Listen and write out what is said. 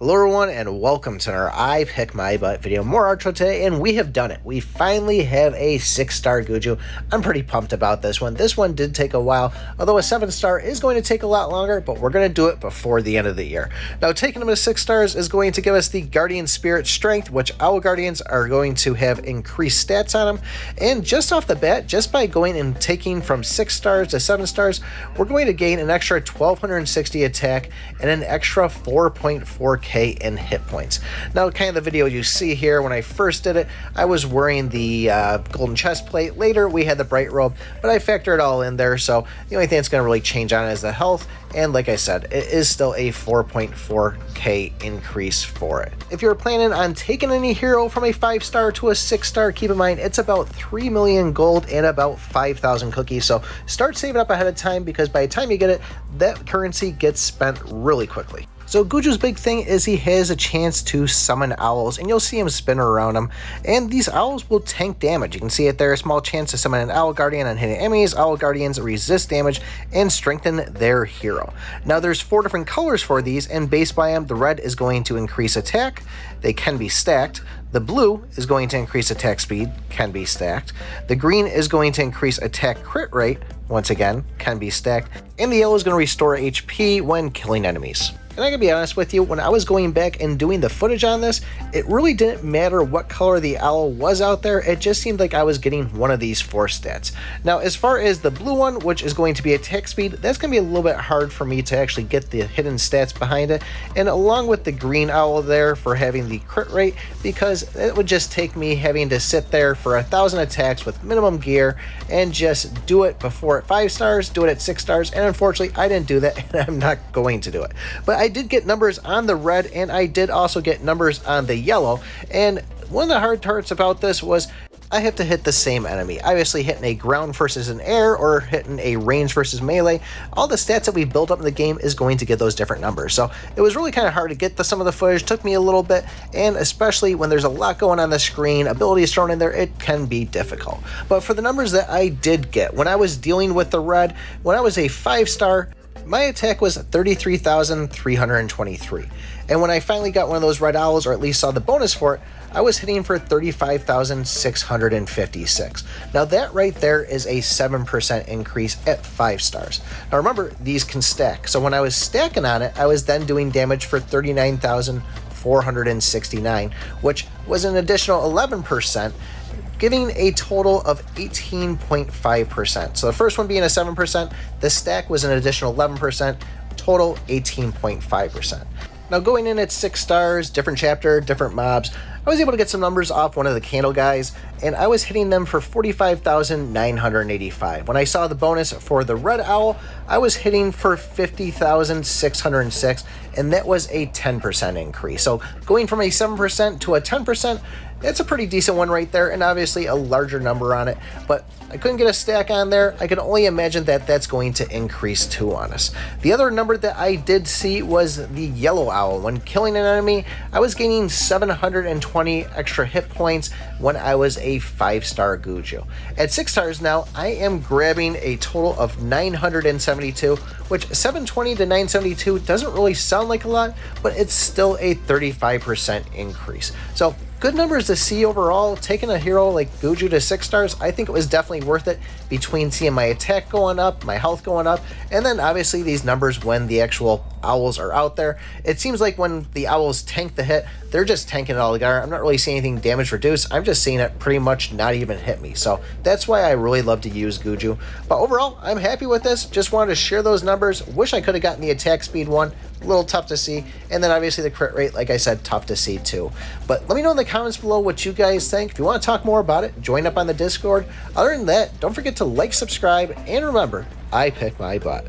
Hello everyone and welcome to our I Pick My Butt video. More Archero today, and we have done it. We finally have a 6-star GUGU. I'm pretty pumped about this one. This one did take a while, although a 7-star is going to take a lot longer, but we're going to do it before the end of the year. Now, taking them to 6 stars is going to give us the Guardian Spirit Strength, which Owl Guardians are going to have increased stats on them. And just off the bat, just by going and taking from 6 stars to 7 stars, we're going to gain an extra 1260 attack and an extra 4.4k in hit points. Now, kind of the video you see here, when I first did it, I was wearing the golden chest plate. Later, we had the bright robe, but I factored it all in there, so the only thing that's going to really change on it is the health, and like I said, it is still a 4.4k increase for it. If you're planning on taking any hero from a 5-star to a 6-star, keep in mind, it's about 3 million gold and about 5,000 cookies, so start saving up ahead of time, because by the time you get it, that currency gets spent really quickly. So GUGU's big thing is he has a chance to summon owls, and you'll see him spin around him, and these owls will tank damage. You can see it there, a small chance to summon an Owl Guardian on hitting enemies. Owl Guardians resist damage and strengthen their hero. Now there's 4 different colors for these, and based by them, the red is going to increase attack. They can be stacked. The blue is going to increase attack speed, can be stacked. The green is going to increase attack crit rate, once again, can be stacked. And the yellow is going to restore HP when killing enemies. And I gotta be honest with you, when I was going back and doing the footage on this, it really didn't matter what color the owl was out there. It just seemed like I was getting one of these 4 stats. Now, as far as the blue one, which is going to be attack speed, that's gonna be a little bit hard for me to actually get the hidden stats behind it. And along with the green owl there for having the crit rate, because it would just take me having to sit there for 1,000 attacks with minimum gear and just do it before at 5 stars, do it at 6 stars, and unfortunately I didn't do that, and I'm not going to do it. But I did get numbers on the red, and I did also get numbers on the yellow, and one of the hard parts about this was I have to hit the same enemy. Obviously, hitting a ground versus an air or hitting a range versus melee, all the stats that we built up in the game is going to get those different numbers. So it was really kind of hard to get some of the footage. It took me a little bit, and especially when there's a lot going on the screen, abilities thrown in there, it can be difficult. But for the numbers that I did get, when I was dealing with the red, when I was a 5-star, my attack was 33,323. And when I finally got one of those red owls, or at least saw the bonus for it, I was hitting for 35,656. Now that right there is a 7% increase at 5 stars. Now remember, these can stack. So when I was stacking on it, I was then doing damage for 39,469, which was an additional 11%, giving a total of 18.5%. So the first one being a 7%, the stack was an additional 11%, total 18.5%. Now going in at 6 stars, different chapter, different mobs, I was able to get some numbers off one of the candle guys, and I was hitting them for 45,985. When I saw the bonus for the red owl, I was hitting for 50,606, and that was a 10% increase. So going from a 7% to a 10%, that's a pretty decent one right there, and obviously a larger number on it, but I couldn't get a stack on there. I can only imagine that that's going to increase too on us. The other number that I did see was the yellow owl. When killing an enemy, I was gaining 720 extra hit points when I was a 5-star GUGU. At 6 stars now, I am grabbing a total of 972, which 720 to 972 doesn't really sound like a lot, but it's still a 35% increase. So good numbers to see overall. Taking a hero like GUGU to 6 stars, I think it was definitely worth it, between seeing my attack going up, my health going up, and then obviously these numbers when the actual owls are out there. It seems like when the owls tank the hit, they're just tanking it all together. I'm not really seeing anything damage reduced. I'm just seeing it pretty much not even hit me. So that's why I really love to use GUGU. But overall, I'm happy with this. Just wanted to share those numbers. Wish I could have gotten the attack speed one. A little tough to see, and then obviously the crit rate, like I said, tough to see too. But let me know in the comments below what you guys think. If you want to talk more about it, join up on the Discord. Other than that, don't forget to like, subscribe, and remember, I pick my butt.